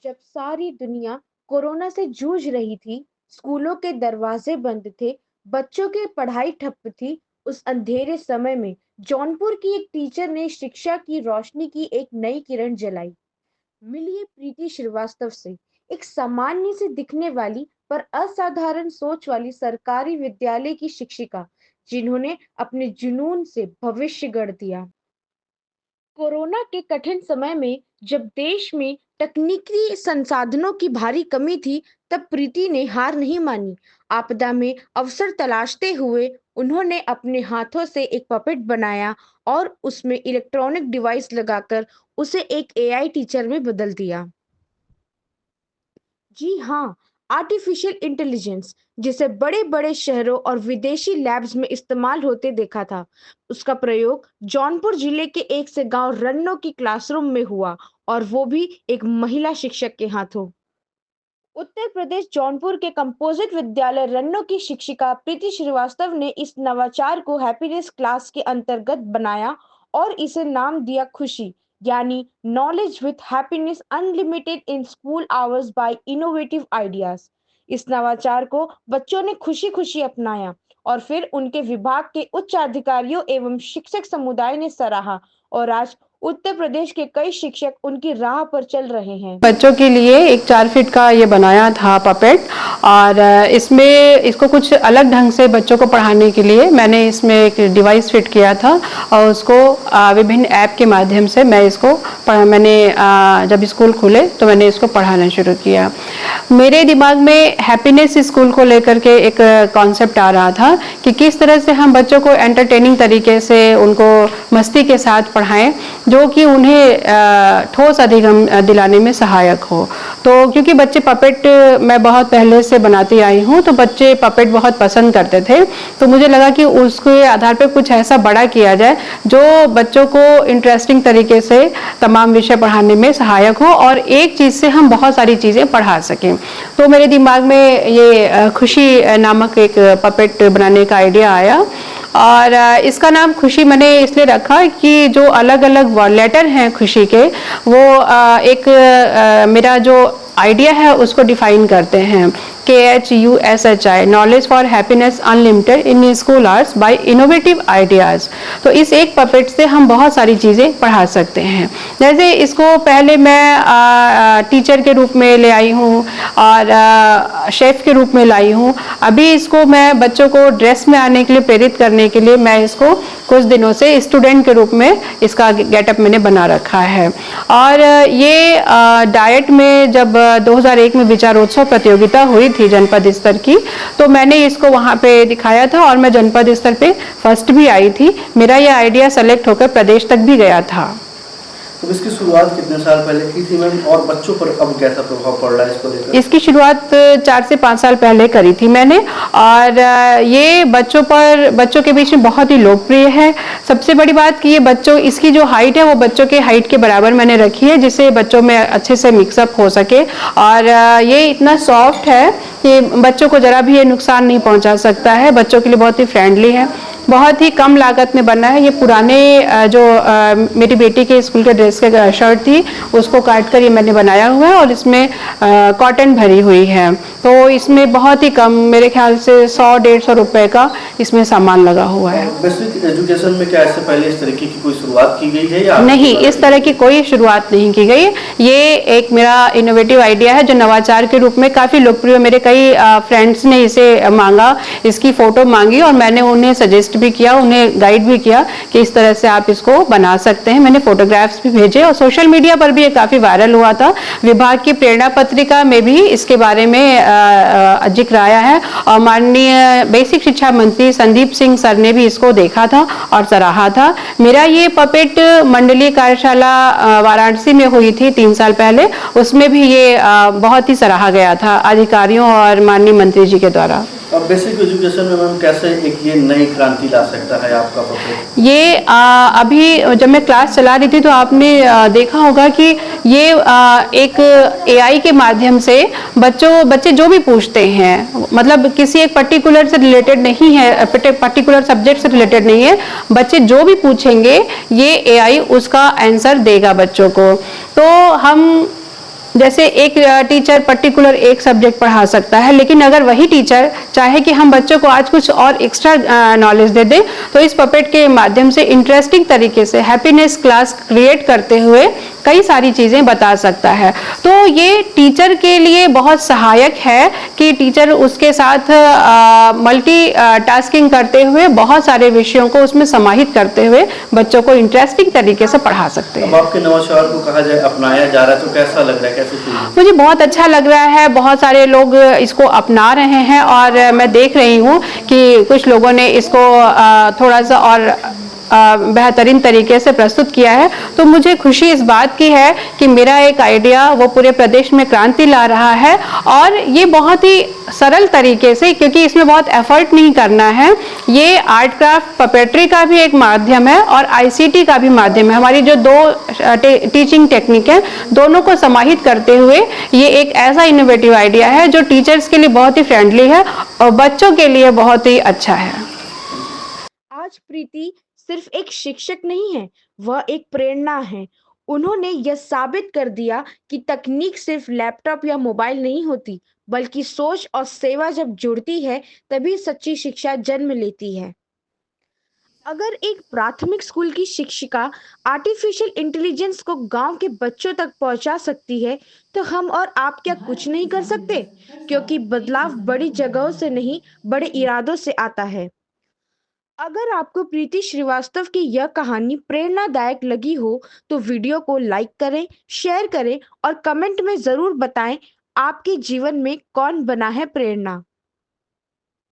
जब सारी दुनिया कोरोना से जूझ रही थी, स्कूलों के दरवाजे बंद थे, बच्चों की पढ़ाई ठप थी, उस अंधेरे समय में जौनपुर की एक टीचर ने शिक्षा की रोशनी की एक नई किरण जलाई। मिलिए प्रीति श्रीवास्तव से, एक सामान्य से दिखने वाली पर असाधारण सोच वाली सरकारी विद्यालय की शिक्षिका, जिन्होंने अपने जुनून से भविष्य गढ़ दिया। कोरोना के कठिन समय में जब देश में तकनीकी संसाधनों की भारी कमी थी, तब प्रीति ने हार नहीं मानी। आपदा में अवसर तलाशते हुए उन्होंने अपने हाथों से एक पपेट बनाया और उसमें इलेक्ट्रॉनिक डिवाइस लगाकर उसे एक एआई टीचर में बदल दिया। जी हाँ, आर्टिफिशियल इंटेलिजेंस जिसे बड़े-बड़े शहरों और विदेशी लैब्स में इस्तेमाल होते देखा था, उसका प्रयोग जौनपुर जिले के एक से गांव रन्नो की क्लासरूम में हुआ और वो भी एक महिला शिक्षक के हाथों। उत्तर प्रदेश जौनपुर के कंपोजिट विद्यालय रन्नो की शिक्षिका प्रीति श्रीवास्तव ने इस नवाचार को हैप्पीनेस क्लास के अंतर्गत बनाया और इसे नाम दिया खुशी, यानी knowledge with happiness unlimited in school hours bye innovative ideas. इस नवाचार को बच्चों ने खुशी खुशी अपनाया और फिर उनके विभाग के उच्च अधिकारियों एवं शिक्षक समुदाय ने सराहा और आज उत्तर प्रदेश के कई शिक्षक उनकी राह पर चल रहे हैं। बच्चों के लिए एक 4 फीट का ये बनाया था पपेट। और इसमें इसको कुछ अलग ढंग से बच्चों को पढ़ाने के लिए मैंने इसमें एक डिवाइस फिट किया था और उसको विभिन्न ऐप के माध्यम से मैंने जब स्कूल खुले तो मैंने इसको पढ़ाना शुरू किया। मेरे दिमाग में हैप्पीनेस स्कूल को लेकर के एक कॉन्सेप्ट आ रहा था कि किस तरह से हम बच्चों को एंटरटेनिंग तरीके से उनको मस्ती के साथ पढ़ाएं जो कि उन्हें ठोस अधिगम दिलाने में सहायक हो। तो क्योंकि बच्चे पपेट मैं बहुत पहले से बनाती आई हूँ तो बच्चे पपेट बहुत पसंद करते थे, तो मुझे लगा कि उसके आधार पर कुछ ऐसा बड़ा किया जाए जो बच्चों को इंटरेस्टिंग तरीके से तमाम विषय पढ़ाने में सहायक हो और एक चीज़ से हम बहुत सारी चीज़ें पढ़ा सकें। तो मेरे दिमाग में ये खुशी नामक एक पपेट बनाने का आइडिया आया और इसका नाम खुशी मैंने इसलिए रखा कि जो अलग अलग लेटर हैं खुशी के वो एक मेरा जो आइडिया है उसको डिफाइन करते हैं। KHUSHI knowledge for happiness unlimited in school hours bye innovative ideas. तो इस एक पपेट से हम बहुत सारी चीज़ें पढ़ा सकते हैं। जैसे इसको पहले मैं टीचर के रूप में ले आई हूँ और शेफ़ के रूप में लाई हूँ। अभी इसको मैं बच्चों को ड्रेस में आने के लिए प्रेरित करने के लिए मैं इसको कुछ दिनों से स्टूडेंट के रूप में इसका गेटअप मैंने बना रखा है। और ये डाइट में जब 2001 में विचारोत्सव प्रतियोगिता हुई थी जनपद स्तर की, तो मैंने इसको वहाँ पे दिखाया था और मैं जनपद स्तर पे फर्स्ट भी आई थी। मेरा ये आइडिया सेलेक्ट होकर प्रदेश तक भी गया था। तो इसकी शुरुआत कितने साल पहले की थी मैम, और बच्चों पर अब कैसा प्रभाव पड़ रहा है इसको लेकर? इसकी शुरुआत 4 से 5 साल पहले करी थी मैंने और ये बच्चों के बीच में बहुत ही लोकप्रिय है। सबसे बड़ी बात कि ये इसकी जो हाइट है वो बच्चों के हाइट के बराबर मैंने रखी है जिससे बच्चों में अच्छे से मिक्सअप हो सके। और ये इतना सॉफ्ट है कि बच्चों को ज़रा भी ये नुकसान नहीं पहुंचा सकता है। बच्चों के लिए बहुत ही फ्रेंडली है, बहुत ही कम लागत में बना है। ये पुराने जो मेरी बेटी के स्कूल के ड्रेस के शर्ट थी उसको काट कर ये मैंने बनाया हुआ है और इसमें कॉटन भरी हुई है। तो इसमें बहुत ही कम, मेरे ख्याल से 100-150 रुपए का इसमें सामान लगा हुआ है। बेसिक एजुकेशन में क्या इससे पहले इस तरीके की कोई शुरुआत की गई है या नहीं? इस तरह की कोई शुरुआत नहीं की गई। ये एक मेरा इनोवेटिव आइडिया है जो नवाचार के रूप में काफ़ी लोकप्रिय। मेरे कई फ्रेंड्स ने इसे मांगा, इसकी फ़ोटो मांगी और मैंने उन्हें सजेस्ट भी किया, उन्हें गाइड भी किया कि इस तरह से आप इसको बना सकते हैं। मैंने फोटोग्राफ्स भी भेजे और सोशल मीडिया पर भी ये काफ़ी वायरल हुआ था। विभाग की प्रेरणा पत्रिका में भी इसके बारे में जिक्र आया है और माननीय बेसिक शिक्षा मंत्री संदीप सिंह सर ने भी इसको देखा था और सराहा था। मेरा ये पपेट मंडलीय कार्यशाला वाराणसी में हुई थी 3 साल पहले, उसमें भी ये बहुत ही सराहा गया था अधिकारियों और माननीय मंत्री जी के द्वारा। अब बेसिक एजुकेशन में मैम कैसे एक ये नई क्रांति ला सकता है आपका पपेट? ये अभी जब मैं क्लास चला रही थी तो आपने देखा होगा कि ये एक एआई के माध्यम से बच्चे जो भी पूछते हैं, मतलब किसी एक पर्टिकुलर से रिलेटेड नहीं है, पर्टिकुलर सब्जेक्ट से रिलेटेड नहीं है, बच्चे जो भी पूछेंगे ये एआई उसका आंसर देगा बच्चों को। तो हम जैसे एक टीचर पर्टिकुलर एक सब्जेक्ट पढ़ा सकता है, लेकिन अगर वही टीचर चाहे कि हम बच्चों को आज कुछ और एक्स्ट्रा नॉलेज दे दें, तो इस पपेट के माध्यम से इंटरेस्टिंग तरीके से हैप्पीनेस क्लास क्रिएट करते हुए कई सारी चीज़ें बता सकता है। तो ये टीचर के लिए बहुत सहायक है कि टीचर उसके साथ मल्टी टास्किंग करते हुए बहुत सारे विषयों को उसमें समाहित करते हुए बच्चों को इंटरेस्टिंग तरीके से पढ़ा सकते हैं। अब आपके नवाचार को कहा जाए अपनाया जा रहा है तो कैसा लग रहा है, कैसे फील? मुझे बहुत अच्छा लग रहा है, बहुत सारे लोग इसको अपना रहे हैं और मैं देख रही हूँ कि कुछ लोगों ने इसको थोड़ा सा और बेहतरीन तरीके से प्रस्तुत किया है। तो मुझे खुशी इस बात की है कि मेरा एक आइडिया वो पूरे प्रदेश में क्रांति ला रहा है, और ये बहुत ही सरल तरीके से, क्योंकि इसमें बहुत एफर्ट नहीं करना है। ये आर्ट क्राफ्ट पपेट्री का भी एक माध्यम है और आईसीटी का भी माध्यम है। हमारी जो दो टीचिंग टेक्निक है, दोनों को समाहित करते हुए ये एक ऐसा इनोवेटिव आइडिया है जो टीचर्स के लिए बहुत ही फ्रेंडली है और बच्चों के लिए बहुत ही अच्छा है। आज प्रीति सिर्फ एक शिक्षक नहीं है, वह एक प्रेरणा है। उन्होंने यह साबित कर दिया कि तकनीक सिर्फ लैपटॉप या मोबाइल नहीं होती, बल्कि सोच और सेवा जब जुड़ती है, तभी सच्ची शिक्षा जन्म लेती है। अगर एक प्राथमिक स्कूल की शिक्षिका आर्टिफिशियल इंटेलिजेंस को गांव के बच्चों तक पहुंचा सकती है, तो हम और आप क्या कुछ नहीं कर सकते? क्योंकि बदलाव बड़ी जगहों से नहीं, बड़े इरादों से आता है। अगर आपको प्रीति श्रीवास्तव की यह कहानी प्रेरणादायक लगी हो, तो वीडियो को लाइक करें, शेयर करें और कमेंट में जरूर बताएं आपके जीवन में कौन बना है प्रेरणा।